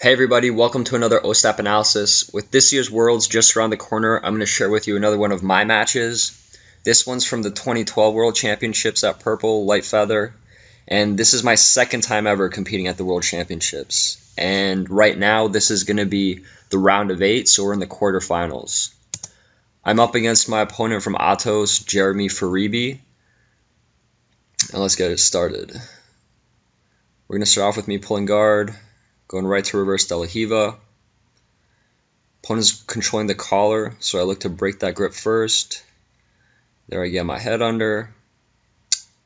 Hey everybody, welcome to another Ostap analysis. With this year's Worlds just around the corner, I'm going to share with you another one of my matches. This one's from the 2012 World Championships at Purple, Light Feather. And this is my second time ever competing at the World Championships. And right now, this is going to be the round of 8, so we're in the quarterfinals. I'm up against my opponent from Atos, Jeremy Faribi. And let's get it started. We're going to start off with me pulling guard. Going right to reverse De La Hiva. Opponent's controlling the collar, so I look to break that grip first. There I get my head under.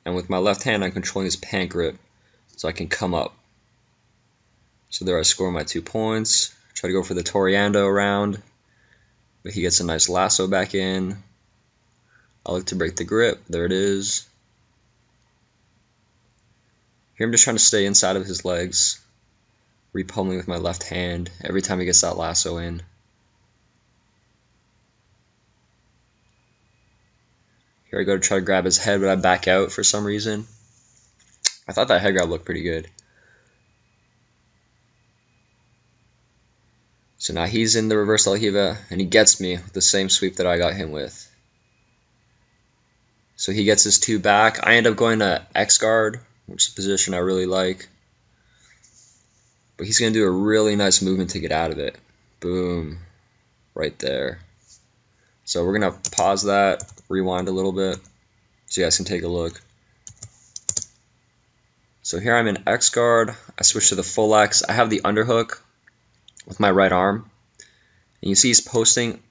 And with my left hand, I'm controlling his pant grip, so I can come up. So there I score my 2 points. Try to go for the Toreando around, but he gets a nice lasso back in. I look to break the grip. There it is. Here I'm just trying to stay inside of his legs. Repummeling with my left hand every time he gets that lasso in. Here I go to try to grab his head, but I back out for some reason. I thought that head grab looked pretty good. So now he's in the reverse De La Hiva, and he gets me with the same sweep that I got him with. So he gets his 2 back. I end up going to X guard, which is a position I really like. But he's going to do a really nice movement to get out of it. Boom. Right there. So we're going to pause that, rewind a little bit, so you guys can take a look. So here I'm in X guard. I switch to the full X. I have the underhook with my right arm. And you see he was posting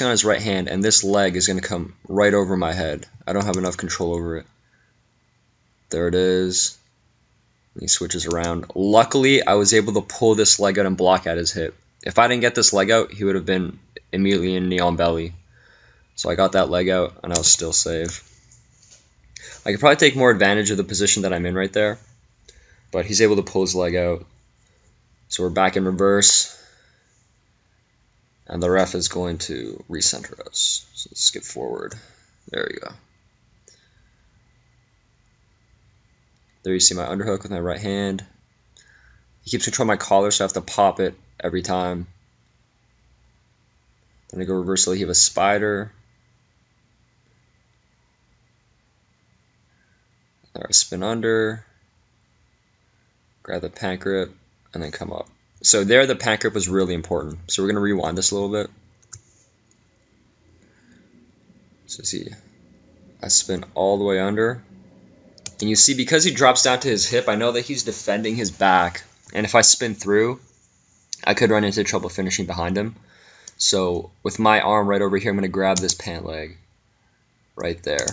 on his right hand, and this leg is going to come right over my head. I don't have enough control over it. There it is. He switches around. Luckily, I was able to pull this leg out and block at his hip. If I didn't get this leg out, he would have been immediately in neon belly. So I got that leg out, and I was still safe. I could probably take more advantage of the position that I'm in right there, but he's able to pull his leg out. So we're back in reverse, and the ref is going to recenter us. So let's skip forward. There we go. There you see my underhook with my right hand. He keeps controlling my collar, so I have to pop it every time. Then I go reverse De La Hiva spider. There I spin under. Grab the pant grip, and then come up. So there the pant grip was really important. So we're going to rewind this a little bit. So see, I spin all the way under. And you see, because he drops down to his hip, I know that he's defending his back. And if I spin through, I could run into trouble finishing behind him. So with my arm right over here, I'm going to grab this pant leg right there.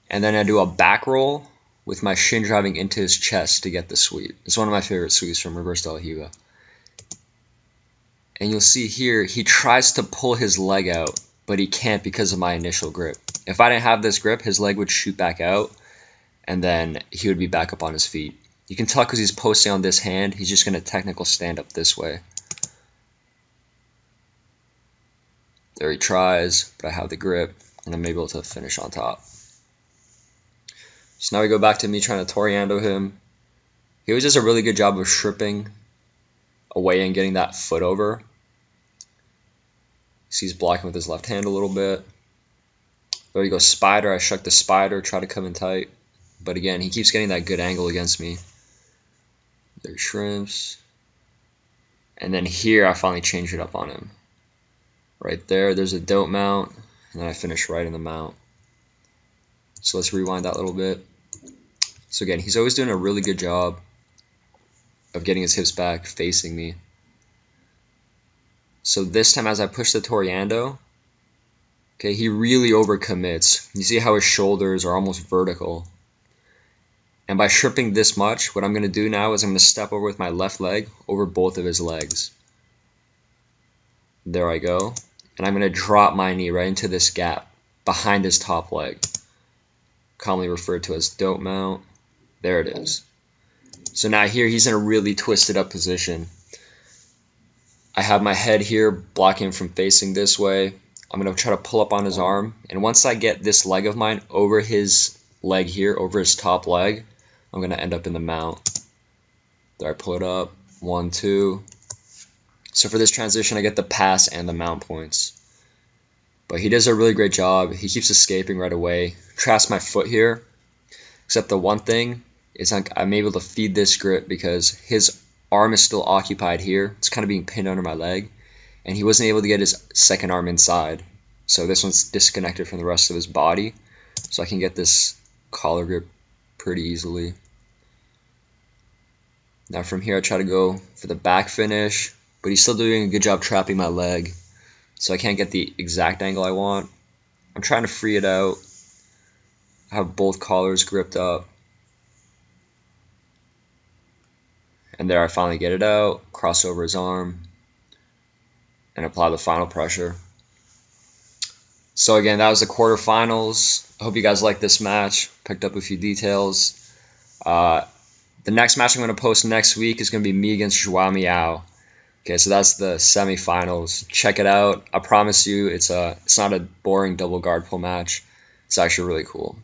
And then I do a back roll with my shin driving into his chest to get the sweep. It's one of my favorite sweeps from reverse De La Hiva. And you'll see here, he tries to pull his leg out, but he can't because of my initial grip. If I didn't have this grip, his leg would shoot back out, and then he would be back up on his feet. You can tell because he's posting on this hand, he's just going to technical stand up this way. There he tries, but I have the grip, and I'm able to finish on top. So now we go back to me trying to Toreando him. He always does a really good job of stripping away and getting that foot over. See, he's blocking with his left hand a little bit. There you go, spider. I shuck the spider, try to come in tight. But again, he keeps getting that good angle against me. There he shrimps. And then here, I finally change it up on him. Right there, there's a dope mount. And then I finish right in the mount. So let's rewind that a little bit. So again, he's always doing a really good job of getting his hips back, facing me. So this time, as I push the Toreando, okay, he really overcommits. You see how his shoulders are almost vertical. And by stripping this much, what I'm going to do now is I'm going to step over with my left leg over both of his legs. There I go. And I'm going to drop my knee right into this gap behind his top leg. Commonly referred to as dope mount. There it is. So now here he's in a really twisted up position. I have my head here blocking him from facing this way. I'm going to try to pull up on his arm. And once I get this leg of mine over his leg here, over his top leg, I'm going to end up in the mount. There, I pull it up. 1, 2. So for this transition, I get the pass and the mount points. But he does a really great job. He keeps escaping right away. Traps my foot here. Except the one thing is I'm able to feed this grip because his arm is still occupied here. It's kind of being pinned under my leg. And he wasn't able to get his second arm inside. So this one's disconnected from the rest of his body. So I can get this collar grip pretty easily. Now from here I try to go for the back finish. But he's still doing a good job trapping my leg. So I can't get the exact angle I want. I'm trying to free it out. I have both collars gripped up. And there I finally get it out, cross over his arm, and apply the final pressure. So again, that was the quarterfinals. I hope you guys liked this match. Picked up a few details. The next match I'm going to post next week is going to be me against Joao Miao. Okay, so that's the semifinals. Check it out. I promise you, it's not a boring double guard pull match. It's actually really cool.